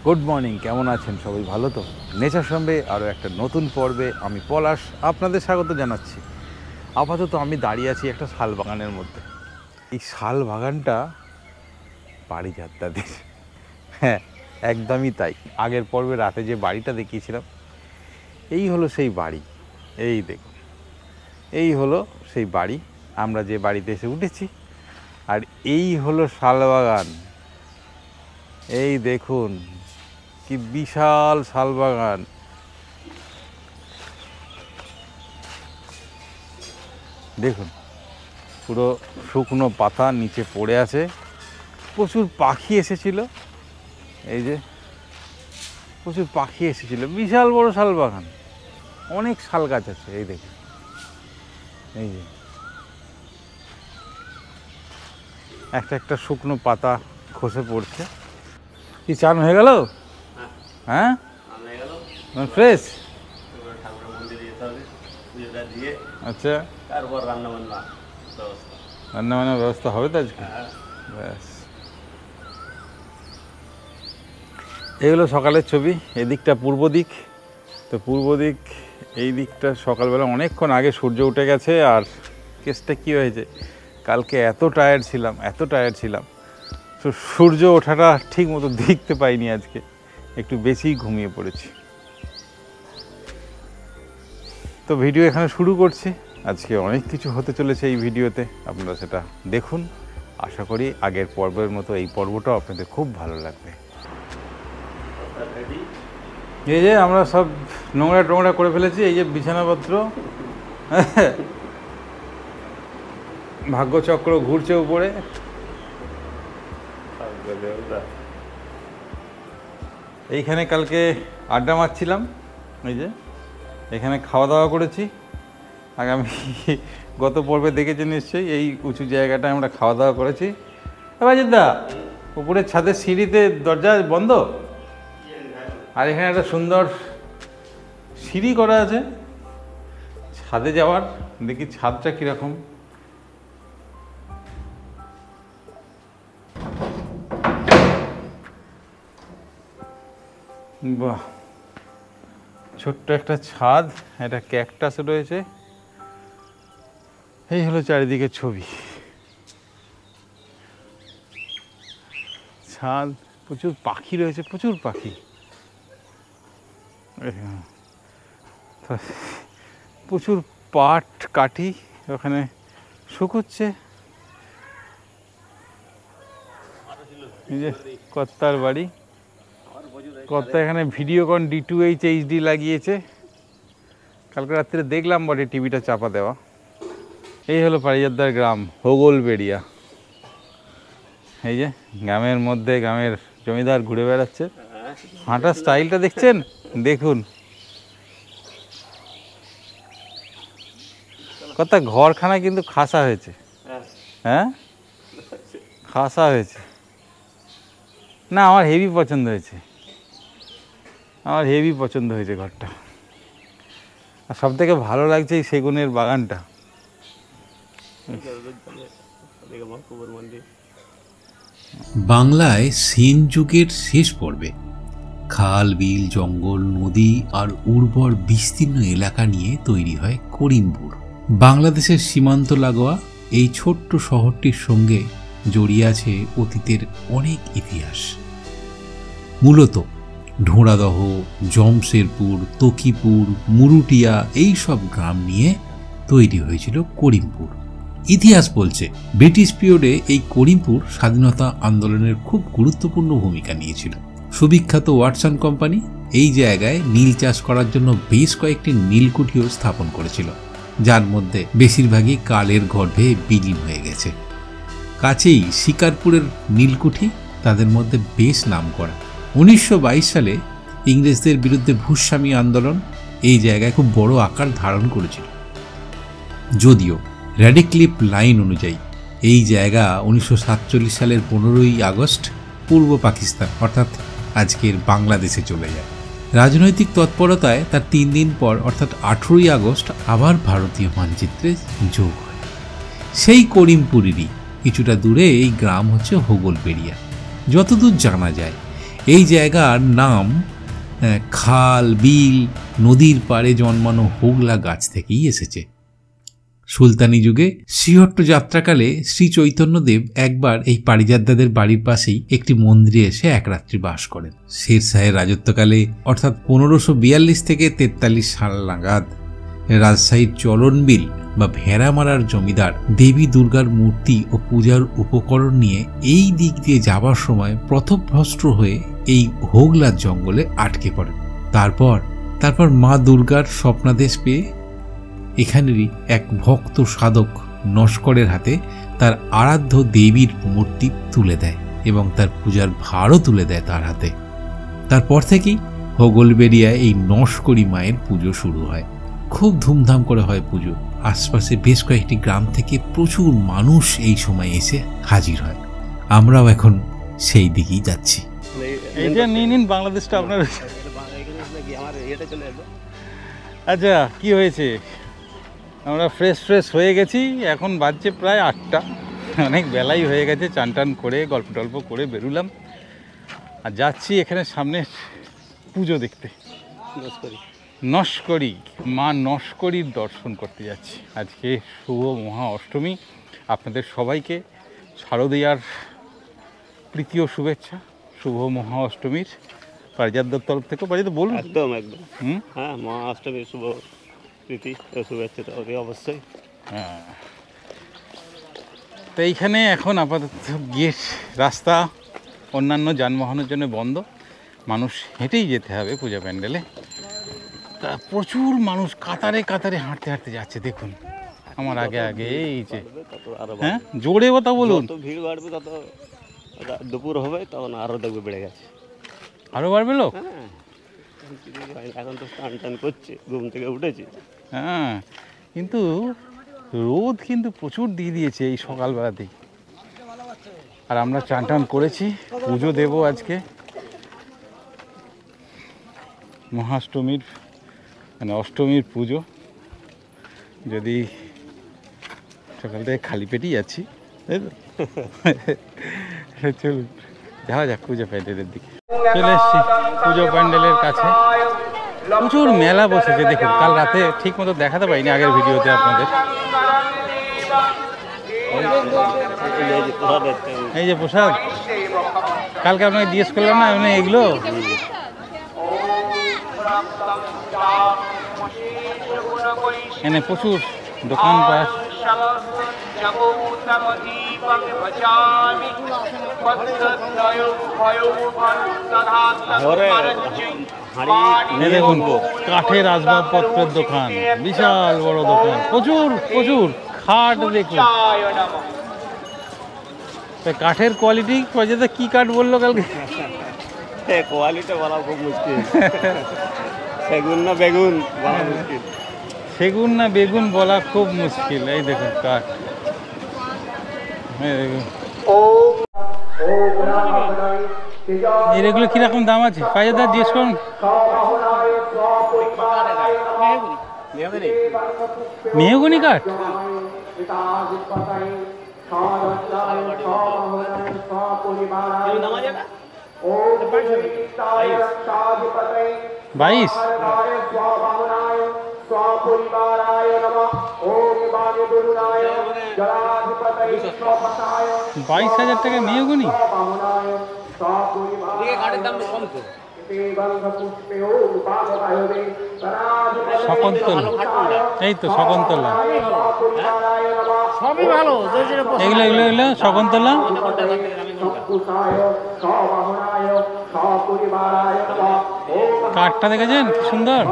Good morning, কেমন আছেন সবাই? ভালো তো? নেচার সঙ্গে আরও একটা নতুন পর্বে আমি পলাশ আপনাদের স্বাগত জানাচ্ছি। আপাতত আমি দাঁড়িয়ে আছি একটা শাল বাগানের মধ্যে। এই শাল বাগানটা পারিজাতদের, হ্যাঁ একদমই তাই। আগের পর্বে রাতে যে বাড়িটা দেখিয়েছিলাম, এই হলো সেই বাড়ি। এই দেখুন, এই হলো সেই বাড়ি, আমরা যে বাড়িতে এসে উঠেছি। আর এই হলো শাল বাগান। এই দেখুন কি বিশাল শাল বাগান। দেখুন পুরো শুকনো পাতা নিচে পড়ে আছে। প্রচুর পাখি এসেছিল, এই যে প্রচুর পাখি এসেছিল। বিশাল বড় শাল বাগান, অনেক শাল গাছ আছে। এই দেখুন, এই যে একটা একটা শুকনো পাতা খসে পড়ছে। কি চান হয়ে গেল? হ্যাঁ ফ্রেশ। আচ্ছা, রান্না বান্নার ব্যবস্থা হবে তো আজকে? ব্যাস, এগুলো সকালের ছবি। এদিকটা পূর্ব দিক, তো পূর্ব দিক এই দিকটা সকালবেলা অনেকক্ষণ আগে সূর্য উঠে গেছে। আর কেসটা কী হয়েছে, কালকে এত টায়ার্ড ছিলাম তো সূর্য ওঠাটা ঠিক মতো দেখতে পাইনি। আজকে একটু বেশি ঘুমিয়ে পড়েছি। তো ভিডিও এখানে শুরু করছি। আজকে অনেক কিছু হতে চলেছে এই ভিডিওতে, আপনারা সেটা দেখুন। আশা করি আগের পর্বের মতো এই পর্বটাও আপনাদের খুব ভালো লাগবে। এই যে আমরা সব নোংরা করে ফেলেছি। এই যে বিছানাপত্র, ভাগ্যচক্র ঘুরছে উপরে। এইখানে কালকে আড্ডা মারছিলাম, এই যে এখানে খাওয়া দাওয়া করেছি। আগামী গত পর্বে দেখেছেন নিশ্চয়ই, এই উঁচু জায়গাটায় আমরা খাওয়া দাওয়া করেছি। বাজিদা, উপরের ছাদের সিঁড়িতে দরজা বন্ধ, আর এখানে একটা সুন্দর সিঁড়ি করা আছে ছাদে যাওয়ার। দেখি ছাদটা কীরকম। বাহ, ছোট্ট একটা ছাদ, একটা ক্যাকটাস রয়েছে। এই হলো চারিদিকে ছবি। ছাদ, প্রচুর পাখি রয়েছে, প্রচুর পাখি। প্রচুর পাট কাঠি ওখানে শুকোচ্ছে। এই যে কর্তার বাড়ি, কর্তা এখানে ভিডিওকন D2H HD লাগিয়েছে। কালকে রাত্রে দেখলাম বটে টিভিটা চাপা দেওয়া। এই হলো পারিজাতদার গ্রাম, হোগলবেড়িয়া। এই যে গ্রামের মধ্যে গ্রামের জমিদার ঘুরে বেড়াচ্ছে। হাঁটার স্টাইলটা দেখছেন? দেখুন কত ঘরখানা কিন্তু খাসা হয়েছে। হ্যাঁ খাসা হয়েছে না, আমার হেভি পছন্দ হয়েছে, ঘরটা। আর সব থেকে ভালো লাগছে এই সেগুনের বাগানটা। বাংলায় সেন যুগের শেষ পর্বে খাল, বিল, জঙ্গল, নদী আর উর্বর বিস্তীর্ণ এলাকা নিয়ে তৈরি হয় করিমপুর। বাংলাদেশের সীমান্ত লাগোয়া এই ছোট্ট শহরটির সঙ্গে জড়িয়ে আছে অতীতের অনেক ইতিহাস। মূলত ঢোঁড়াদহ, জমশেরপুর, তকিপুর, মুরুটিয়া এই সব গ্রাম নিয়ে তৈরি হয়েছিল করিমপুর। ইতিহাস বলছে ব্রিটিশ পিরিয়ডে এই করিমপুর স্বাধীনতা আন্দোলনের খুব গুরুত্বপূর্ণ ভূমিকা নিয়েছিল। সুবিখ্যাত ওয়াটসন কোম্পানি এই জায়গায় নীল চাষ করার জন্য বেশ কয়েকটি নীলকুঠিও স্থাপন করেছিল, যার মধ্যে বেশিরভাগই কালের গর্ভে বিলীন হয়ে গেছে। কাছেই শিকারপুরের নীলকুঠি তাদের মধ্যে বেশ নামকরা। 1922 সালে ইংরেজদের বিরুদ্ধে ভূস্বামী আন্দোলন এই জায়গায় খুব বড় আকার ধারণ করেছিল। যদিও র্যাডিক্লিফ লাইন অনুযায়ী এই জায়গা 1947 সালের 15ই আগস্ট পূর্ব পাকিস্তান অর্থাৎ আজকের বাংলাদেশে চলে যায়। রাজনৈতিক তৎপরতায় তার 3 দিন পর অর্থাৎ 18ই আগস্ট আবার ভারতীয় মানচিত্রে যোগ হয়। সেই করিমপুরেরই কিছুটা দূরে এই গ্রাম হচ্ছে হোগলবেড়িয়া। যতদূর জানা যায় এই জায়গার নাম খাল, বিল, নদীর পাড়ে জন্মানো হোগলা গাছ থেকেই এসেছে। সুলতানি যুগে শ্রীহট্ট যাত্রাকালে শ্রী চৈতন্যদেব একবার এই পারিজাতদাদের বাড়ির পাশেই একটি মন্দিরে এসে এক রাত্রি বাস করেন। শের শাহের রাজত্বকালে অর্থাৎ 1542 থেকে 43 সাল নাগাদ রাজশাহীর চলনবিল বা ভেড়ামারার জমিদার দেবী দুর্গার মূর্তি ও পূজার উপকরণ নিয়ে এই দিক দিয়ে যাবার সময় পথভ্রষ্ট হয়ে এই হোগলার জঙ্গলে আটকে পড়েন। তারপর মা দুর্গার স্বপ্নাদেশ পেয়ে এখানেরই এক ভক্ত সাধক নস্করের হাতে তার আরাধ্য দেবীর মূর্তি তুলে দেয় এবং তার পূজার ভারও তুলে দেয় তার হাতে। তারপর থেকেই হোগলবেড়িয়ায় এই নস্করী মায়ের পুজো শুরু হয়। খুব ধুমধাম করে হয় পুজো। আশপাশে বেশ কয়েকটি গ্রাম থেকে প্রচুর মানুষ এই সময় এসে হাজির হয়। আমরাও এখন সেই দিকেই যাচ্ছি। এইটা নিন বাংলাদেশটা আপনার। আচ্ছা, কি হয়েছে? আমরা ফ্রেশ হয়ে গেছি, এখন বাজছে প্রায় 8টা, অনেক বেলাই হয়ে গেছে। চান টান করে গল্প টল্প করে বেরুলাম আর যাচ্ছি এখানে সামনে পুজো দেখতে। নস্করী মা নস্করীর দর্শন করতে যাচ্ছি। আজকে শুভ মহা অষ্টমী। আপনাদের সবাইকে শারদীয়ার প্রীতি ও শুভেচ্ছা। শুভ মহা অষ্টমীর পারিজাতদার তরফ থেকে। পারিজাত বলুন। একদম হ্যাঁ, মহা অষ্টমীর শুভ প্রীতি ও শুভেচ্ছা তো অবশ্যই। হ্যাঁ, তো এইখানে এখন আপাতত গেট, রাস্তা অন্যান্য যানবাহনের জন্য বন্ধ। মানুষ হেঁটেই যেতে হবে পূজা প্যান্ডেলে। তা প্রচুর মানুষ কাতারে কাতারে হাঁটতে হাঁটতে যাচ্ছে। দেখুন আমার আগে এই যে, হ্যাঁ জোরে কথা বলুন। ভিড় বাড়বে তত দুপুর হবে, তখন আরো দেখবে বেড়ে গেছে, আরো বাড়বে লোক। এখন তো স্নান টান করছে, ঘুম থেকে উঠেছে। হ্যাঁ, কিন্তু রোদ কিন্তু প্রচুর দিয়ে দিয়েছে এই সকালবেলাতেই। আর আমরা চান টান করেছি, পুজো দেব আজকে মহাষ্টমীর, মানে অষ্টমীর পুজো। যদি সকাল থেকে খালি পেটেই যাচ্ছি, তাই তো? চলুন যাওয়া যাক পুজো প্যান্ডেলের দিকে। চলে এসছি পুজো প্যান্ডেলের কাছে। প্রচুর মেলা বসেছে দেখুন। কাল রাতে ঠিক মতো দেখাতে পারিনি আগের ভিডিওতে আপনাদের। এই যে প্রসাদ, কালকে আপনাকে জিজ্ঞেস করলাম না এমনি এগুলো। এখানে প্রচুর দোকানপাট। দেখুন কাঠের আসবাবপত্রের দোকান, বিশাল বড় দোকান, প্রচুর খাট। দেখুন কাঠের কোয়ালিটি কি কাঠ বললো কালকে? কোয়ালিটি বলা খুব মুশকিল। সেগুন না বেগুন বলা মুশকিল। সেগুন না বেগুন বলা খুব মুশকিল। এই দেখুন কাঠ। এগুলো কিরকম দাম আছে? পাইজাদার জিজ্ঞেস করুন। মেহগনি কাঠ। বাইশ 22,000 টাকা মেহগনি। এদিকে কাঠের দাম কম তো। শকুন্তলা, এই তো শকুন্তলা, সবই ভালো, এগুলো এগুলো এগুলো শকুন্তলা। কাঠটা দেখেছেন কি সুন্দর।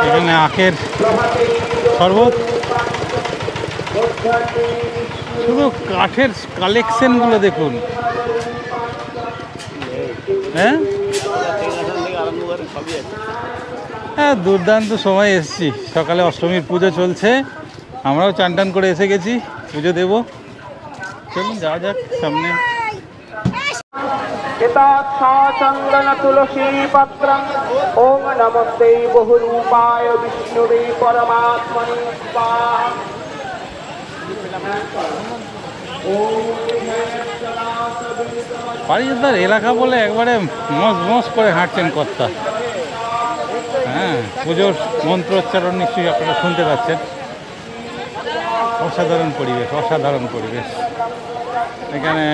এখানে আখের শরবত, শুধু কাঠের কালেকশনগুলো দেখুন। হ্যাঁ হ্যাঁ, দুর্দান্ত সময় এসেছি। সকালে অষ্টমীর পুজো চলছে, আমরাও চান টান করে এসে গেছি, পুজো দেবো। চলুন যাওয়া যাক সামনে। চন্দন তুলসী পত্রম ওম নমস্তে বহুরূপায় বিষ্ণুবে পরমাত্মনে স্বাহা। পারিজাতার এলাকা বলে একবারে মস মস করে হাঁটছেন কর্তা। হ্যাঁ, পুজোর মন্ত্রোচ্চারণ নিশ্চয়ই আপনারা শুনতে পাচ্ছেন। অসাধারণ পরিবেশ, অসাধারণ পরিবেশ। এখানে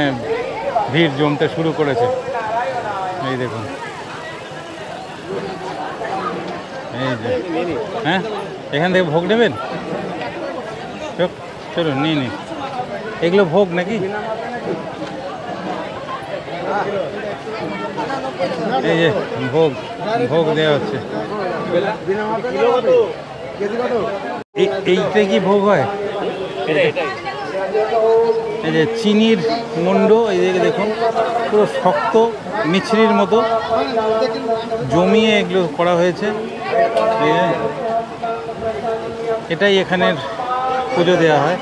ভিড় জমতে শুরু করেছে, এই দেখুন। এই যে হ্যাঁ, এখান থেকে ভোগ নেবেন? চলুন নিয়ে নিন। এগুলো ভোগ নাকি? এই যে ভোগ, ভোগ দেওয়া হচ্ছে। এইটা কি ভোগ হয়? এই যে চিনির মুন্ড, এই দিকে দেখুন পুরো শক্ত মিছরির মতো জমিয়ে এগুলো করা হয়েছে। এটাই এখানের পুজো দেওয়া হয়।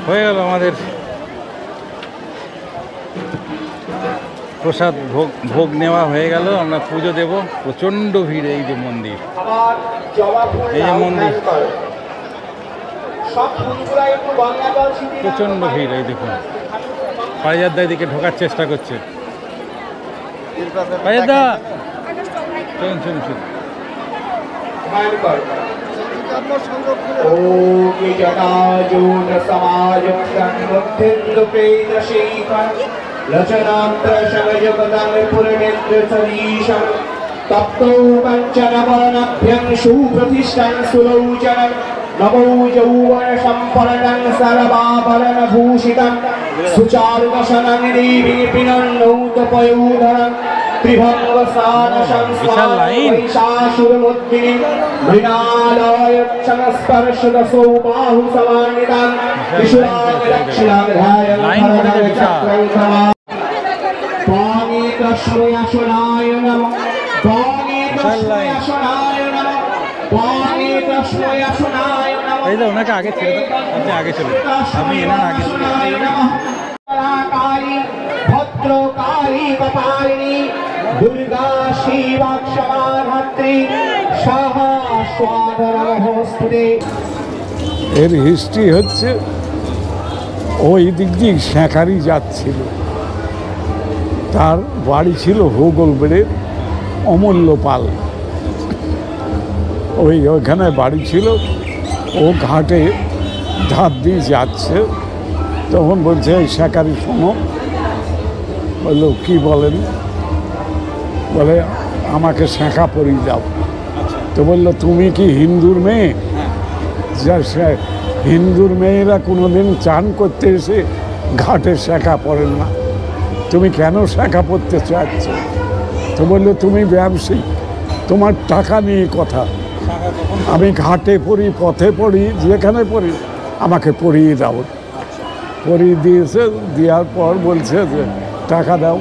হয়ে গেল আমাদের প্রসাদ, ভোগ নেওয়া হয়ে গেল। আমরা পুজো দেব। প্রচণ্ড ভিড়। এই যে মন্দির, এই যে মন্দির, প্রচণ্ড ভিড়। এই দেখুন, পারিজাতদা এদিকে ঢোকার চেষ্টা করছে। পারিজাতদা চলুন চলুন চলুন। तप्तौ कञ्चनवर्णभ्यं सुप्रतिष्ठं सुलोचनं नमो यौवनसम्पन्नं सर्वाभरणभूषितं सुचारुदशनं देवी पिनन्नौतपयोधरं त्रिभङ्गसारसंस्वाशुरमुद्दिनीं मृणालयक्षणस्पर्शदसौ बाहुसमान्वितां त्रिशूलाङ्गलक्ष्याङ्घ्रायं कृष्णयाशनाय नमः। এই যে ওনাকে আগে ছেড়ে দাও, আপনি আগে চলে, আপনি এনার আগে। ভদ্রকালী কপালিনী দুর্গা শিবা ক্ষমাধাত্রী সাহা স্বাধরমহস্তুতে। এর হিস্ট্রি হচ্ছে, ওই দিক দিয়ে শেখারি যাচ্ছিল, তার বাড়ি ছিল হোগলবেড়ের অমূল্য পাল, ওইখানে বাড়ি ছিল। ও ঘাটে ধার দিয়ে যাচ্ছে, তখন বলছে এই শেখারি শোনো। বললো কি বলেন? বলে আমাকে শেখা পরিয়ে দাও। তো বললো তুমি কি হিন্দুর মেয়ে? যা হিন্দুর মেয়েরা কোনোদিন চান করতে এসে ঘাটে শেখা পড়েন না, তুমি কেন শেখা পড়তে চাচ্ছ? তো বললো তুমি ব্যবসায়ী, তোমার টাকা নিয়ে কথা। আমি ঘাটে পড়ি, পথে পড়ি, যেখানে পড়ি আমাকে পড়িয়ে দাও। পড়িয়ে দিয়েছে, দেওয়ার পর বলছে যে টাকা দাও।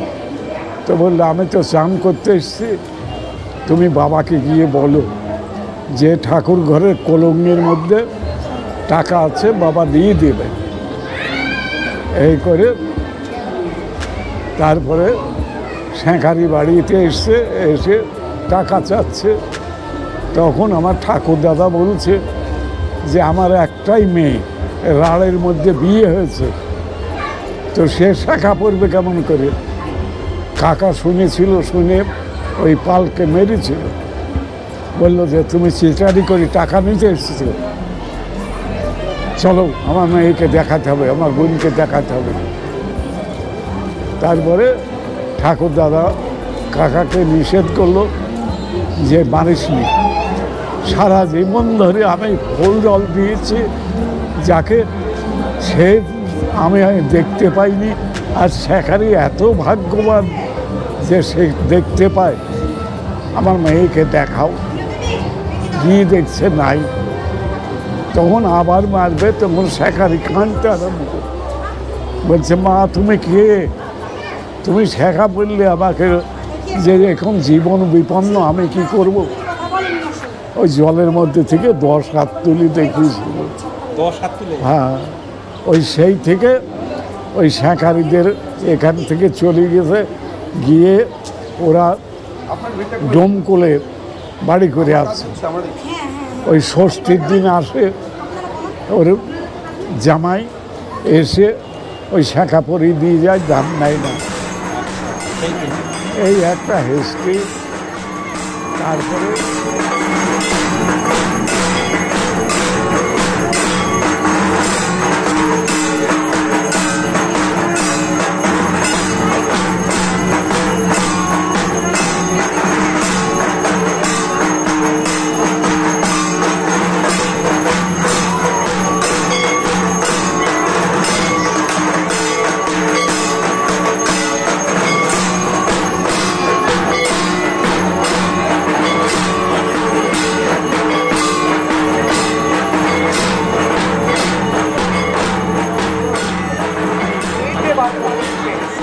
তো বললো আমি তো চান করতে এসেছি, তুমি বাবাকে গিয়ে বলো যে ঠাকুর ঘরের কলঙ্গের মধ্যে টাকা আছে, বাবা দিয়ে দেবে। এই করে তারপরে সেঁকারি বাড়িতে এসে টাকা চাচ্ছে। তখন আমার ঠাকুর দাদা বলছে যে আমার একটাই মেয়ে, রাড়ের মধ্যে বিয়ে হয়েছে, তো সে শাখা পড়বে কেমন করে? কাকা শুনেছিল, শুনে ওই পালকে মেরেছিল। বললো যে তুমি চিটারি করে টাকা নিতে এসেছো, চলো আমার মেয়েকে দেখাতে হবে, আমার বোনকে দেখাতে হবে। তারপরে ঠাকুর দাদা কাকাকে নিষেধ করলো যে মারিসনি। সারা জীবন ধরে আমি ফুল জল দিয়েছি যাকে, সে আমি দেখতে পাইনি। আর সেখানে এত ভাগ্যবান যে সে দেখতে পায়। আমার মেয়েকে দেখাও, গিয়ে দেখছে নাই। তখন আবার মারবে, তখন শেখারি কানতে আরম্ভ করে বলছে, মা তুমি কে? তুমি শেখা বললে আমাকে যে এখন জীবন বিপন্ন, আমি কি করব? ওই জলের মধ্যে থেকে 10 হাত তুলি দেখিয়েছিল। 10 হাত তুলে? হ্যাঁ, ওই সেই থেকে ওই শেখারিদের এখান থেকে চলে গেছে, গিয়ে ওরা ডোমকলে বাড়ি করে আসছে। ওই ষষ্ঠীর দিন আসে ওর জামাই, এসে ওই শাখা পরিয়ে দিয়ে যায়, দাম নেয় না। এই একটা হিস্ট্রি। তারপরে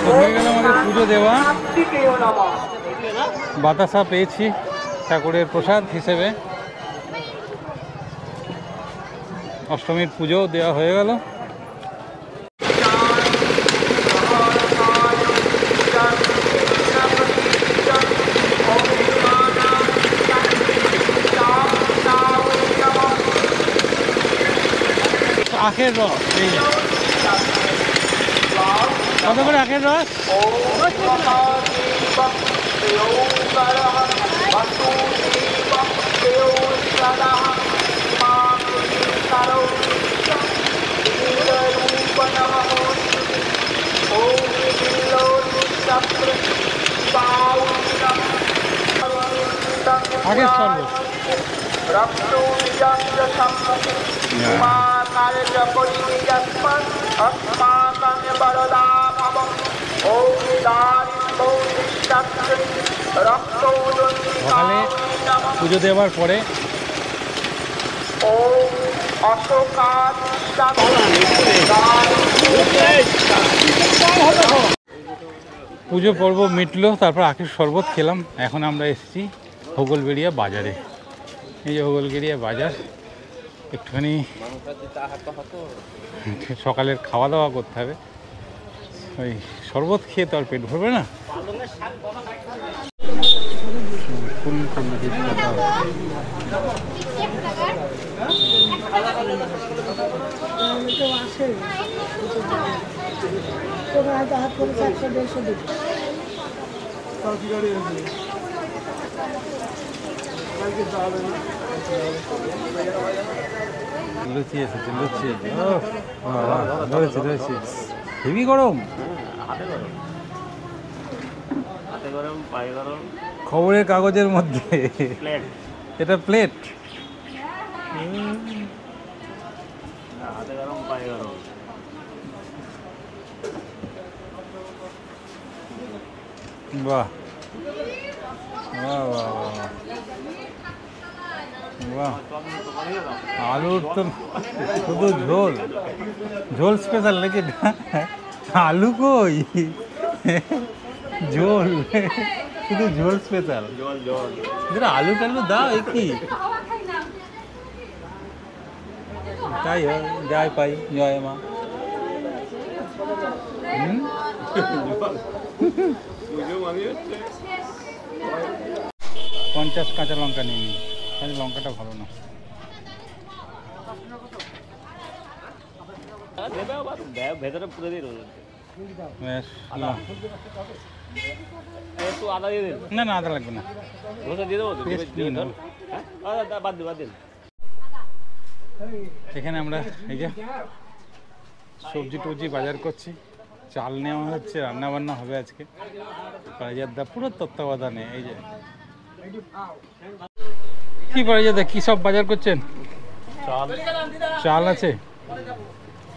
হয়ে গেল আমাদের পুজো দেওয়া। বাতাসা পেয়েছি ঠাকুরের প্রসাদ হিসেবে। অষ্টমীর পুজো দেওয়া হয়ে গেল। আখের রস, এই কত করে আখের রস? আগের শরবত। সকালে পুজো দেওয়ার পরে পুজো পর্ব মিটলো, তারপর আখের শরবত খেলাম। এখন আমরা এসেছি হোগলবেড়িয়া বাজারে। এই যে হোগলবেড়িয়া বাজার, একটুখানি সকালের খাওয়া দাওয়া করতে হবে। ওই শরবত খেয়ে তো আর পেট ভরবে না। লুচি এসেছে, লুচি রয়েছে রয়েছে। হেভি গরম, খবরের কাগজের মধ্যে এটা প্লেট। বাহ বাহ বাহ বাহ, আলুর তো শুধু ঝোল, ঝোল স্পেশাল নাকি? আলু কই? ঝোল, শুধু ঝোল স্পেশাল। আলু টালু দাও, এ কি? তাই হয়, যাই পাই, জয় মা। পুজো মানে হচ্ছে 50 কাঁচা লঙ্কা নিয়ে নিই, কাঁচা লঙ্কাটা ভালো না। দেবে আবার ভেতরে পুরো দিয়ে রোজ বেশ, একটু আদা দিয়ে দেন। না না আদা লাগবে না। ধোসা দিয়ে দেবো তো? Paste নিয়ে নেবো। হ্যাঁ বাদ দিন। এখানে আমরা এই যে সবজি টবজি বাজার করছি, চাল নেওয়া হচ্ছে, রান্না বান্না হবে আজকে। পারিজাতদা পুরো তত্ত্বাবধানে। এই যে কি পারিজাতদা কি সব বাজার করছেন? চাল, চাল আছে,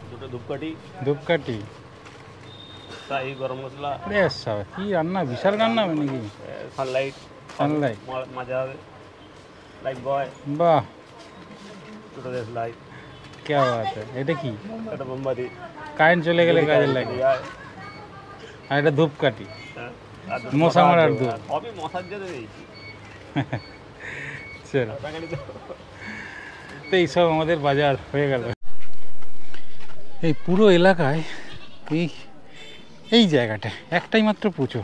দুটো ধূপকাঠি, ধূপকাঠি, শাহি গরম মশলা, বেশ সব কি রান্না, বিশাল রান্না হবে নাকি? সানলাইট, সানলাইট, মাজা হবে, লাইট বয়, বাহ দুটো দেশ লাইট, क्या बात है। এটা কি? একটা মোমবাতি, কারেন্ট চলে গেলে কাজে লাগে। আর এটা ধূপকাঠি, মশা মারার ধূপ। সবই মশার জন্য দিয়েছি। চলো, তো এইসব আমাদের বাজার হয়ে গেল। এই পুরো এলাকায় এই জায়গাটা একটাই মাত্র পুজো,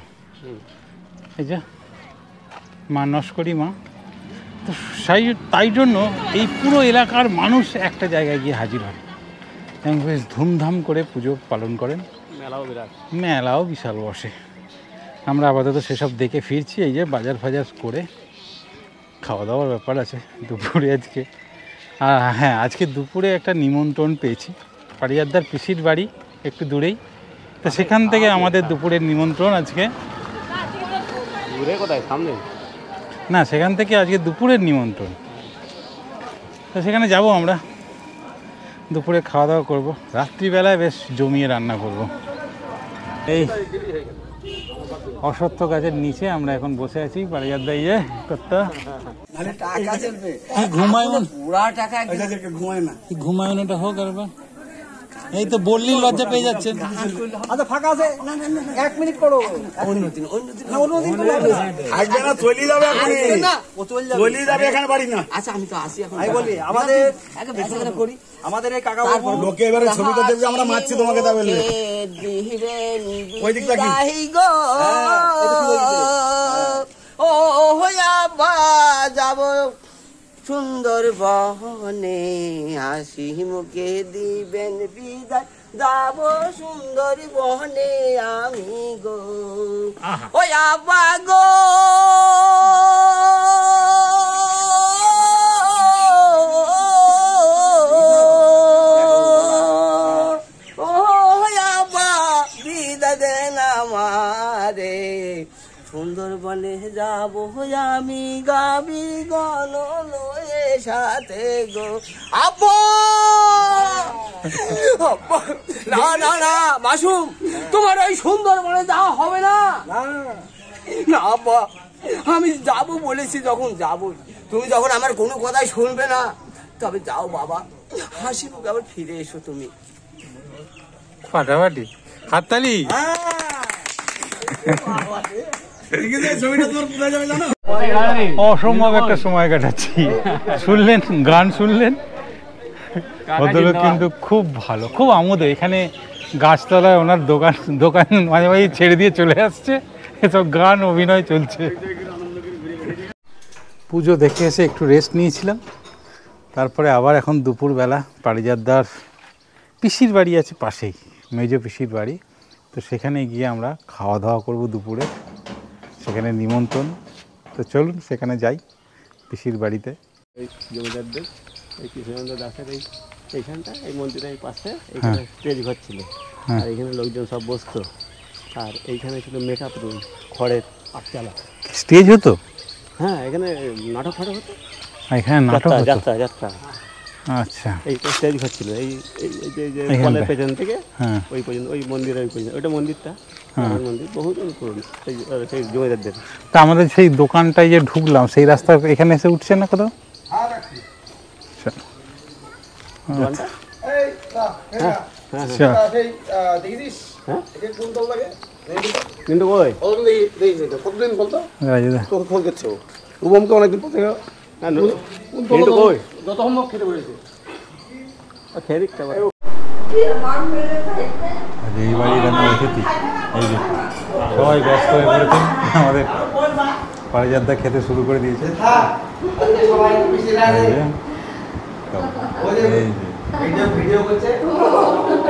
এই যে মা নস্করি মা। তো তাই জন্য এই পুরো এলাকার মানুষ একটা জায়গায় গিয়ে হাজির হয় এবং বেশ ধুমধাম করে পুজো পালন করেন। মেলাও বিরাট, মেলাও বিশাল বসে। আমরা আপাতত সেসব দেখে ফিরছি। এই যে বাজার ফাজার করে খাওয়া দাওয়ার ব্যাপার আছে দুপুরে আজকে। আর হ্যাঁ, আজকে দুপুরে একটা নিমন্ত্রণ পেয়েছি, পারিজাতদার পিসির বাড়ি একটু দূরেই। তো সেখান থেকে আমাদের দুপুরের নিমন্ত্রণ আজকে। দূরে কোথায়? সামনে না, সেখান থেকে আজকে দুপুরের নিমন্ত্রণ। তো সেখানে যাব আমরা, দুপুরে খাওয়া দাওয়া করবো, রাত্রিবেলায় বেশ জমিয়ে রান্না করব। এই অশ্বত্থ গাছের নিচে আমরা এখন বসে আছি। পারিজাতদা এই যে কর্তা ঘুমায়নটা হোক একবার। এই তো বললি লজ্জা পেয়ে যাচ্ছেন। আচ্ছা ফাঁকা আছে, 1 মিনিট করো। অন্যদিন চলে যাবে, চলে যাবে, এখানে বাড়ি না। আচ্ছা আমি তো আসি এখন। আমি বলি আমাদের করি, আমাদের এই কাকা লোকে এবারে ছবিটা দেখবে আমরা মারছি তোমাকে, তা বলবে ওই দিকটা কি ও হইয়া বা যাব সুন্দর বহনে, হাসি মুখে দিবেন বিদায়, যাব সুন্দর বহনে আমি গো, ও আব্বা গো ও আব্বা বিদায় দেন আমারে, সুন্দরবনে যাব আমি গাবি গণ লয়ে সাথে গো। আব্বা না না না মাসুম, তোমার ওই সুন্দরবনে যাওয়া হবে না। না আব্বা, আমি যাব বলেছি, যখন যাব, তুমি যখন আমার কোনো কথাই শুনবে না, তবে যাও বাবা, হাসি মুখে আবার ফিরে এসো তুমি। ফাটাফাটি হাততালি। অসম্ভব একটা সময় কাটাচ্ছি। শুনলেন, গান শুনলেন, ভদ্রলোক কিন্তু খুব ভালো, খুব আমোদ। এখানে গাছতলায় ওনার দোকান মাঝে মাঝে ছেড়ে দিয়ে চলে আসছে, এসব গান অভিনয় চলছে। পুজো দেখে এসে একটু রেস্ট নিয়েছিলাম, তারপরে আবার এখন দুপুরবেলা পারিজাতদার পিসির বাড়ি আছে পাশেই, মেজো পিসির বাড়ি। তো সেখানে গিয়ে আমরা খাওয়া দাওয়া করবো দুপুরে, সেখানে নিমন্ত্রণ। তো চলুন সেখানে যাই, পিসির বাড়িতে। এই জমিদারদের এই কৃষ্ণানন্দ দাসের এইখানটা, এই মন্দিরের এই পাশে এইখানে স্টেজ ঘর ছিল, আর এইখানে লোকজন সব বসতো, আর এইখানে ছিল মেকআপ রুম, খড়ের 8 চালা স্টেজ হতো। হ্যাঁ, এখানে নাটক ফাটক হতো, এখানে নাটক হতো। যাত্রা। আচ্ছা, এই স্টেজ ঘর ছিল, এই যে কলের পেছন থেকে ওই পর্যন্ত, ওই মন্দিরের ওই পর্যন্ত, ওইটা মন্দিরটা, মন্দির বহুদিন পুরনো, সেই জমিদারদের। তা আমাদের সেই দোকানটায় যে ঢুকলাম, সেই রাস্তা এখানে এসে উঠছে না কোথাও? কিন্তু অনেকদিন খেয়ে এই বাড়ির আমি অতিথি। এই যে সবাই ব্যস্ত হয়ে পড়েছে, আমাদের পারিজাতদা খেতে শুরু করে দিয়েছে। এই যে,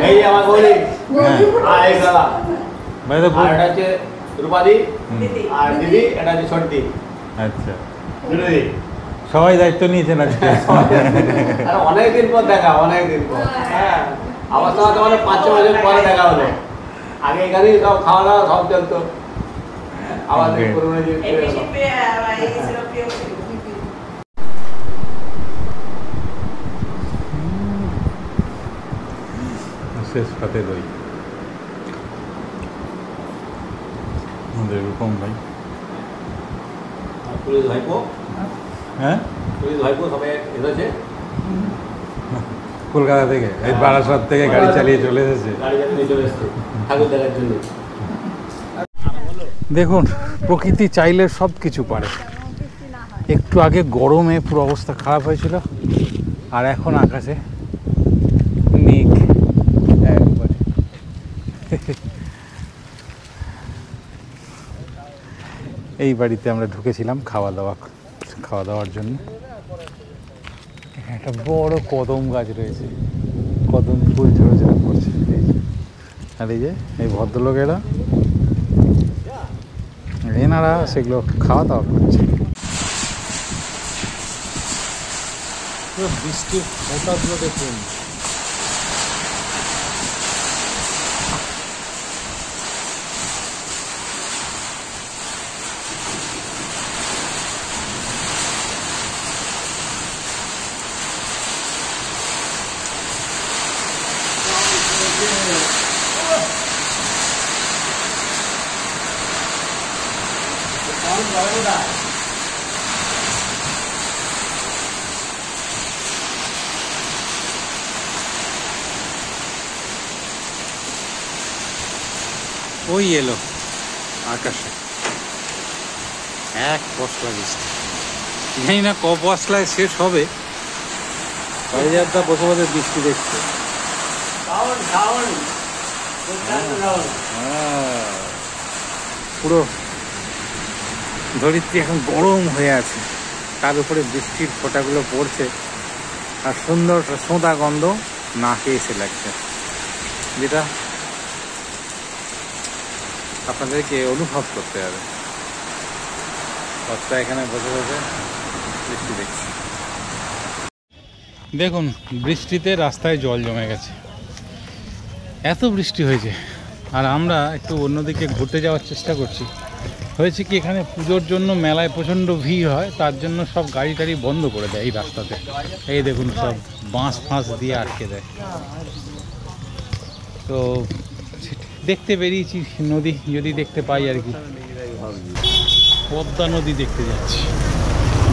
এই যে আমার বলি হ্যাঁ আর এই দাদা ভাই তো আর এটা হচ্ছে রূপাদি আর দিদি, এটা হচ্ছে ছোটদি। আচ্ছা, দিদি সবাই দায়িত্ব নিয়েছেন আজকে। আর অনেকদিন পর দেখা, অনেকদিন পর। হ্যাঁ, আমার সঙ্গে তোমাদের 5-6 বছর পরে দেখা হলো। আগে এখানেই সব খাওয়া দাওয়া সব চলতো। আবার Okay. করোনা যে শেষ পাতে দই আমাদের এরকম ভাই। পুলিশ ভাইপো, হ্যাঁ পুলিশ ভাইপো সবাই এসেছে কলকাতা থেকে, এই বারাসাত থেকে গাড়ি চালিয়ে চলে এসেছে। গাড়ি চালিয়ে চলে এসেছে ঠাকুর দেখার জন্য। দেখুন, প্রকৃতি চাইলে সব কিছু পারে। একটু আগে গরমে পুরো অবস্থা খারাপ হয়েছিল, আর এখন আকাশে মেঘ একবারে। এই বাড়িতে আমরা ঢুকেছিলাম খাওয়া দাওয়ার জন্য। একটা বড় কদম গাছ রয়েছে, কদম ফুল ঝরে পড়ছে। আর এই যে এই ভদ্রলোকেরা, এনারা সেগুলো খাওয়া দাওয়া করছে। বৃষ্টির ফোঁটাগুলো দেখুন। ওই এলো আকাশে এক পশলা বৃষ্টি, জানি না ক পশলায় শেষ হবে। পারিজাতদা বসে বসে বৃষ্টি দেখছে। পুরো ধরিত্রী এখন গরম হয়ে আছে, তার উপরে বৃষ্টির ফোঁটাগুলো পড়ছে, আর সুন্দর সোঁদা গন্ধ নাকে এসে লাগছে, যেটা আপনাদেরকে অনুভব করতে হবে। বাচ্চা এখানে বসে বসে বৃষ্টি দেখছে। দেখুন, বৃষ্টিতে রাস্তায় জল জমে গেছে, এত বৃষ্টি হয়েছে। আর আমরা একটু অন্যদিকে ঘুরতে যাওয়ার চেষ্টা করছি। হয়েছে কি, এখানে পুজোর জন্য মেলায় প্রচণ্ড ভিড় হয়, তার জন্য সব গাড়ি টাড়ি বন্ধ করে দেয় এই রাস্তাতে। এই দেখুন, সব বাঁশ ফাঁস দিয়ে আটকে দেয়। তো দেখতে বেরিয়েছি নদী, যদি দেখতে পাই আর কি। পদ্মা নদী দেখতে যাচ্ছি,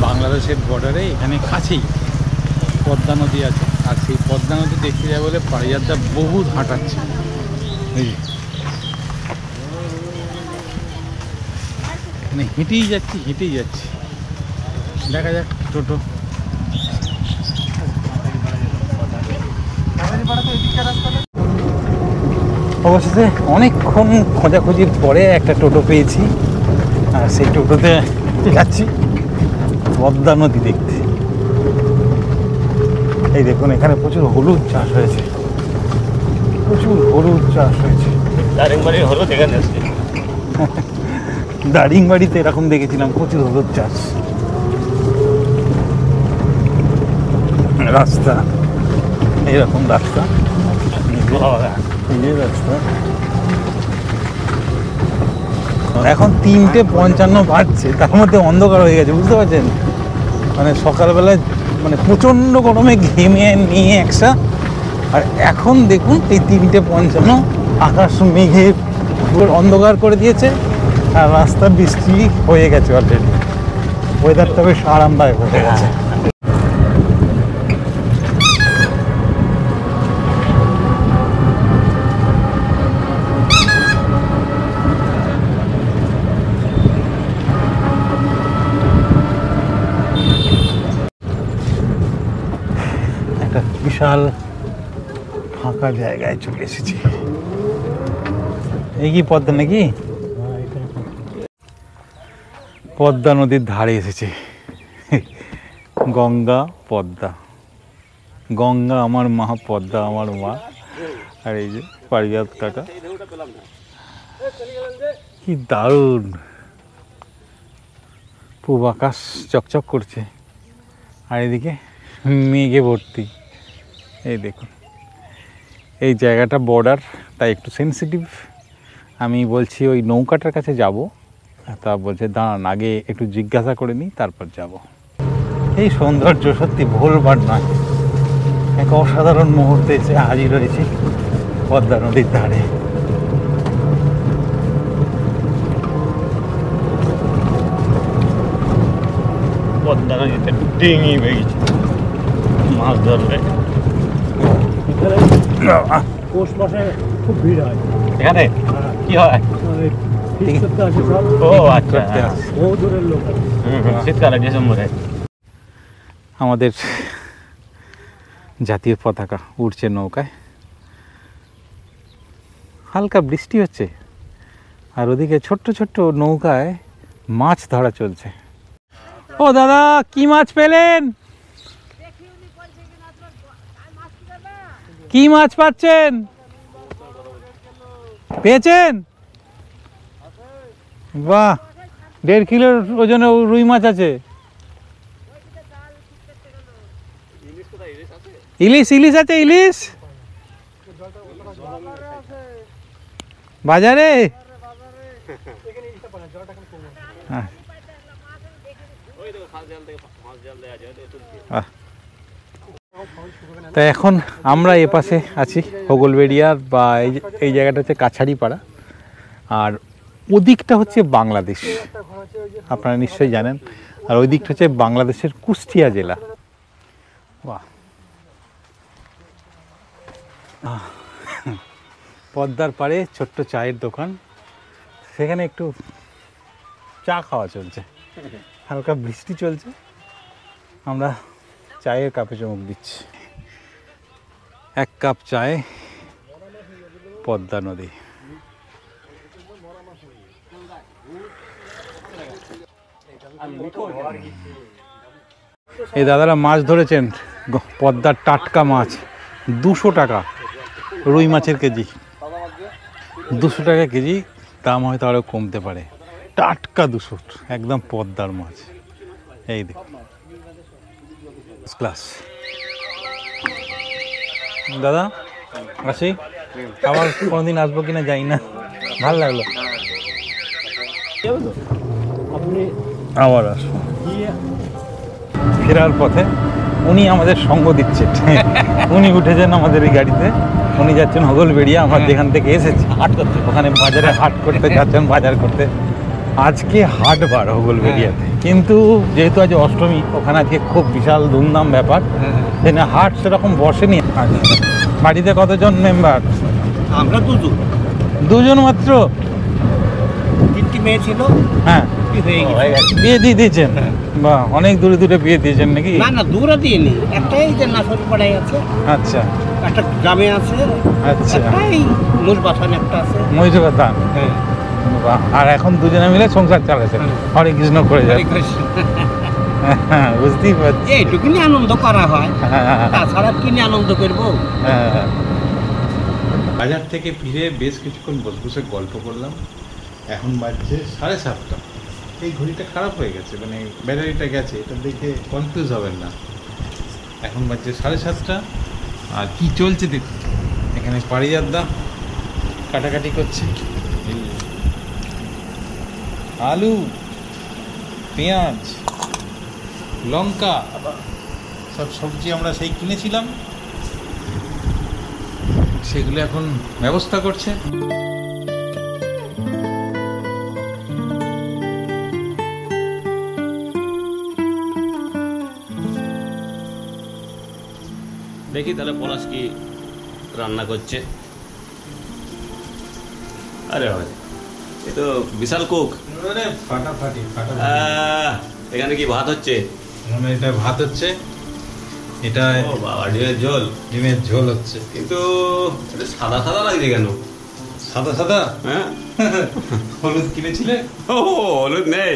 বাংলাদেশের বর্ডারে এখানে কাছেই পদ্মা নদী আছে। আর সেই পদ্মা নদী দেখতে যাবে বলে পারিজাতদা বহুত হাঁটাচ্ছে। মানে হেঁটেই যাচ্ছি। দেখা যাক টোটো। অবশেষে অনেকক্ষণ খোঁজাখুঁজির পরে একটা টোটো পেয়েছি, আর সেই টোটোতে যাচ্ছি পদ্মা নদী দেখতে। এই দেখুন, এখানে প্রচুর হলুদ চাষ হয়েছে, দারিংবাড়ির হলুদ এখানে আসছে। দারিংবাড়িতে এরকম দেখেছিলাম, প্রচুর হলুদ চাষ। রাস্তা এইরকম রাস্তা, এই রাস্তা। এখন 3:55 বাজছে, তার মধ্যে অন্ধকার হয়ে গেছে, বুঝতে পারছেন? মানে সকালবেলায় মানে প্রচণ্ড গরমে ঘেমে নিয়ে একসা, আর এখন দেখুন এই 3:55 আকাশ মেঘে অন্ধকার করে দিয়েছে, আর রাস্তা বৃষ্টি হয়ে গেছে অলরেডি। ওয়েদারটা বেশ আরামদায়ক হয়ে গেছে। একটা বিশাল ফাঁকা ফাঁকা জায়গায় চলে এসেছি। এই কি পদ্মা নাকি? পদ্মা নদীর ধারে এসেছে। গঙ্গা পদ্মা, গঙ্গা আমার মা, পদ্মা আমার মা। আর এই যে পারিজাত কাকা, কি দারুণ! পূব আকাশ চকচক করছে, আর এদিকে মেঘে ভর্তি। এই দেখুন, এই জায়গাটা বর্ডার, তাই একটু সেন্সিটিভ। আমি বলছি ওই নৌকাটার কাছে যাব, তা বলছে দাঁড়ান আগে একটু জিজ্ঞাসা করে নিই তারপর যাব। এই সৌন্দর্য সত্যি ভুলবার নয়। এক অসাধারণ মুহূর্তে এসে হাজির হয়েছি পদ্মা নদীর ধারে। পদ্মা নদীতে ডিঙি বেরিয়েছে, মাছ ধরবে। পৌষ মাসে খুব ভিড় হয় এখানে। কি হয়? ও আচ্ছা, বহু দূরের লোক। শীতকালে ডিসেম্বরে আমাদের জাতীয় পতাকা উড়ছে নৌকায়, হালকা বৃষ্টি হচ্ছে, আর ওদিকে ছোট্ট ছোট্ট নৌকায় মাছ ধরা চলছে। ও দাদা, কি মাছ পেলেন? কি মাছ পাচ্ছেন? পেয়েছেন? বাহ, 1.5 কিলোর ওজনে রুই মাছ আছে। ইলিশ, ইলিশ আছে, ইলিশ বাজারে। তা এখন আমরা এ পাশে আছি হোগলবেড়িয়ার, বা এই জায়গাটা হচ্ছে কাছারিপাড়া, আর ওদিকটা হচ্ছে বাংলাদেশ, আপনারা নিশ্চয়ই জানেন। আর ওই দিকটা হচ্ছে বাংলাদেশের কুষ্টিয়া জেলা। বাহ, পদ্মার পাড়ে ছোট্ট চায়ের দোকান, সেখানে একটু চা খাওয়া চলছে, হালকা বৃষ্টি চলছে, আমরা চায়ের কাপে চুমুক দিচ্ছি। 1 কাপ চায়ে পদ্মা নদী। এই দাদারা মাছ ধরেছেন, পদ্মার টাটকা মাছ, 200 টাকা রুই মাছের কেজি, 200 টাকা কেজি, দাম হয়তো আরও কমতে পারে। টাটকা 200, একদম পদ্মার মাছ। এই দেখুন, ক্লাস। দাদা আসি, আবার কোনোদিন আসবো কিনা যাই না, ভালো লাগলো, আবার আসবো। ফেরার পথে উনি আমাদের সঙ্গ দিচ্ছেন, উনি উঠেছেন আমাদের এই গাড়িতে, উনি যাচ্ছেন হোগলবেড়িয়া, আমার যেখান থেকে এসেছি হাট করতে, ওখানে বাজারে হাট করতে যাচ্ছেন, বাজার করতে। আজকে হাট বার হোগলবেড়িয়াতে, কিন্তু যেহেতু আজ অষ্টমী, ওখানে আজকে খুব বিশাল ধুমধাম ব্যাপার, সেখানে হাট সেরকম বসেনি। বাড়িতে কতজন মেম্বার? আমরা দুজন মাত্র। 3টি মেয়ে ছিল। হ্যাঁ, বিয়ে দিয়ে দিয়েছেন? বাহ, অনেক দূরে দূরে বিয়ে দিয়েছেন নাকি? না না, দূরে দিইনি, একটাই যে নাসরপাড়ায় আছে। আচ্ছা, একটা গ্রামে আছে। আচ্ছা, এই মুজবাথান একটা আছে। মুজবাথান, হ্যাঁ। বাহ, আর এখন দুজনে মিলে সংসার চালাচ্ছেন, হরে কৃষ্ণ করে যায়। বুঝতেই পারছি, এইটুকুনি আনন্দ করা হয়, তাছাড়া কিনে আনন্দ করবো। বাজার থেকে ফিরে বেশ কিছুক্ষণ বসে বসে গল্প করলাম। এখন বাজছে 7:30। এই ঘড়িটা খারাপ হয়ে গেছে, মানে ব্যাটারিটা গেছে, এটা দেখে কনফিউজ হবেন না। এখন বাজছে 7:30, আর কি চলছে দেখুন। এখানে পারিজাতদা কাটাকাটি করছে, আলু, পেঁয়াজ, লঙ্কা, সব সবজি আমরা সেই কিনেছিলাম, সেগুলো এখন ব্যবস্থা করছে। দেখি তাহলে পলাশ কি রান্না করছে। আরে ভাই, এ তো বিশাল কুক। ফাটাফাটি। এখানে কি ভাত হচ্ছে? এটা ভাত হচ্ছে, এটা ও বাবা, ডিমের ঝোল। ডিমের ঝোল হচ্ছে। কিন্তু এটা সাদা সাদা লাগছে কেন? সাদা সাদা? হ্যাঁ। হলুদ কিনেছিলে? ও হলুদ নেই।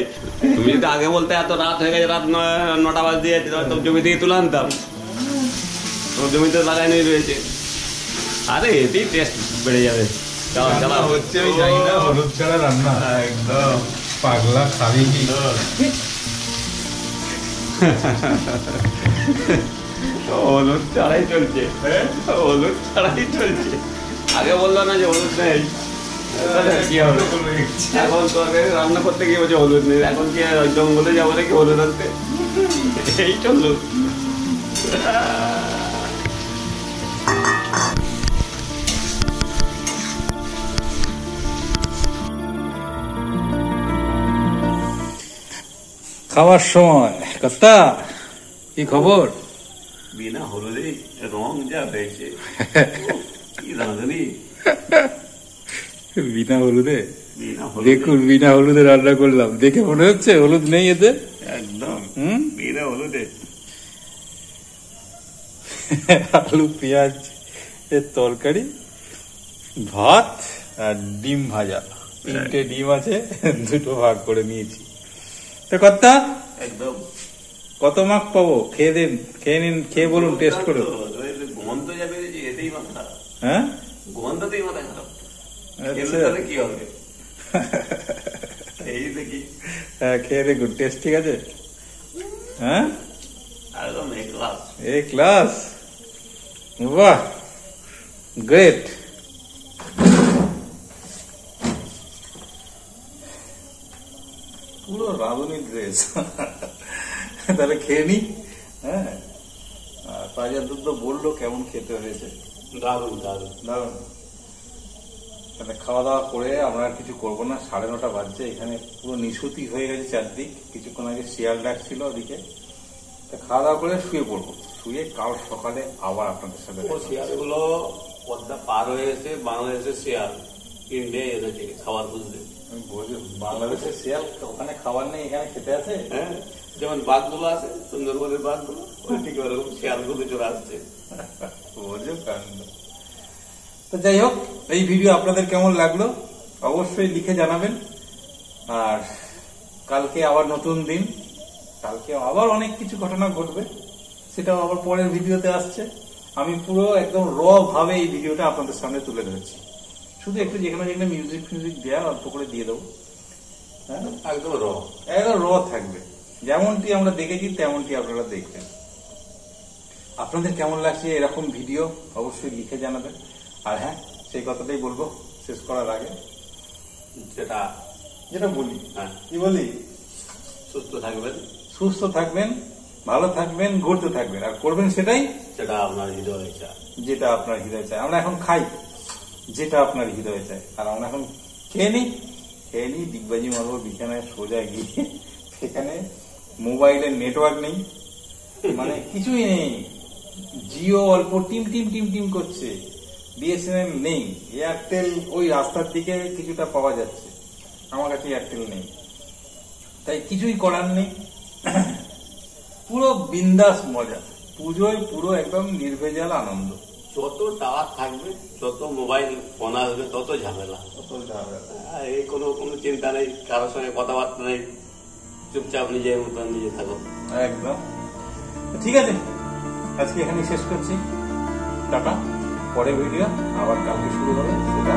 তুমি যদি আগে বলতে এত রাত হয়ে গেছে, রাত 9টা বাজ দিয়ে তোর জমি থেকে তুলে আনতাম। তোর জমিতে লাগাই নিয়ে রয়েছে। আরে এতেই টেস্ট বেড়ে যাবে। রান্না হচ্ছে আমি জানি না, হলুদ ছাড়া রান্না। একদম পাগলা খাবি কি? হলুদ ছাড়াই চলছে। হলুদ ছাড়াই চলছে। আগে বললো না যে হলুদ নেই। কি হবে? এখন তরকারি রান্না করতে গিয়ে বলছে হলুদ নেই। এখন কি জঙ্গলে যাবো নাকি হলুদ আনতে? এই চললো। খাওয়ার সময় কর্তা, কি খবর? বিনা হলুদে রং যা হয়েছে, কি রাঁধুনি। বিনা হলুদে? বিনা হলুদে দেখুন, বিনা হলুদে রান্না করলাম, দেখে মনে হচ্ছে হলুদ নেই এতে। একদম হুম, বিনা হলুদে। আলু পেঁয়াজ এর তরকারি, ভাত আর ডিম ভাজা। 3টে ডিম আছে, 2টো ভাগ করে নিয়েছি। তো কর্তা, একদম কত মার্ক পাবো? খেয়ে দিন, খেয়ে নিন, খেয়ে বলুন, টেস্ট করে। গন্ধ যাবে যে, এতেই মাথা খারাপ। হ্যাঁ, গন্ধতেই মাথা খারাপ। আচ্ছা। তাহলে কি হবে? এই দেখি হ্যাঁ, খেয়ে দেখুন, টেস্ট ঠিক আছে? হ্যাঁ, একদম এ ক্লাস। এ ক্লাস, বাহ, গ্রেট। পুরো রাঁধুনি ড্রেস। তাহলে খেয়ে নি। হ্যাঁ, তাজা দুধ তো বললো কেমন খেতে হয়েছে। দারুণ দারুণ। দারুণ। তাহলে খাওয়া দাওয়া করে আমরা আর কিছু করবো না, 9:30 বাজছে। এখানে পুরো নিশুতি হয়ে গেছে চারদিক। কিছুক্ষণ আগে শিয়াল ডাকছিল ওদিকে। তা খাওয়া দাওয়া করে শুয়ে পড়বো। শুয়ে কাল সকালে আবার আপনাদের সাথে দেখা হবে। শিয়ালগুলো পদ্মা পার হয়ে এসে বাংলাদেশের শিয়াল ইন্ডিয়া এনেছে খাবার খুঁজতে। আমি বলি, বাংলাদেশের শিয়াল ওখানে খাবার নেই, এখানে খেতে আছে। হ্যাঁ, যেমন বাঘগুলো আছে সুন্দরবনের বাঘগুলো, ওই ঠিক ওরকম শিয়ালগুলো চলে আসছে। বোঝো কাণ্ড। তো যাই হোক, এই ভিডিও আপনাদের কেমন লাগলো অবশ্যই লিখে জানাবেন। আর কালকে আবার নতুন দিন, কালকে আবার অনেক কিছু ঘটনা ঘটবে, সেটাও আবার পরের ভিডিওতে আসছে। আমি পুরো একদম র ভাবে এই ভিডিওটা আপনাদের সামনে তুলে ধরেছি। শুধু একটু যেখানে যেখানে মিউজিক ফিউজিক দেওয়া অল্প করে দিয়ে দেবো। হ্যাঁ, একদম র, একদম র থাকবে। যেমনটি আমরা দেখেছি তেমনটি আপনারা দেখবেন। আপনাদের কেমন লাগছে এরকম ভিডিও অবশ্যই লিখে জানাবেন। আর হ্যাঁ, সেই কথাটাই বলবো শেষ করার আগে, যেটা বলি। হ্যাঁ, কি বলি? সুস্থ থাকবেন, সুস্থ থাকবেন, ভালো থাকবেন, ঘুরতে থাকবেন, আর করবেন সেটাই সেটা আপনার হৃদয় চায়, যেটা আপনার হৃদয় চায়। আমরা এখন খাই যেটা আপনার হৃদয় চায়, আর আমরা এখন খেয়ে নিই ডিগবাজি মারবো বিছানায় সোজা গিয়ে। সেখানে মোবাইলের নেটওয়ার্ক নেই, মানে কিছুই নেই। জিও অল্প টিম টিম টিম টিম করছে, বিএসএনএল নেই, এয়ারটেল ওই রাস্তার দিকে কিছুটা পাওয়া যাচ্ছে, আমার কাছে এয়ারটেল নেই, তাই কিছুই করার নেই। পুরো বিন্দাস মজা, পুজোয় পুরো একদম নির্ভেজাল আনন্দ। যত টাওয়ার থাকবে, যত মোবাইল ফোন আসবে, তত ঝামেলা। এই কোনো চিন্তা নেই, কারোর সঙ্গে কথাবার্তা নেই, চুপচাপ নিজের মতন নিজে থাকো। একদম ঠিক আছে, আজকে এখানে শেষ করছি। টাটা। পরে ভিডিও আবার কালকে শুরু হবে, সেটা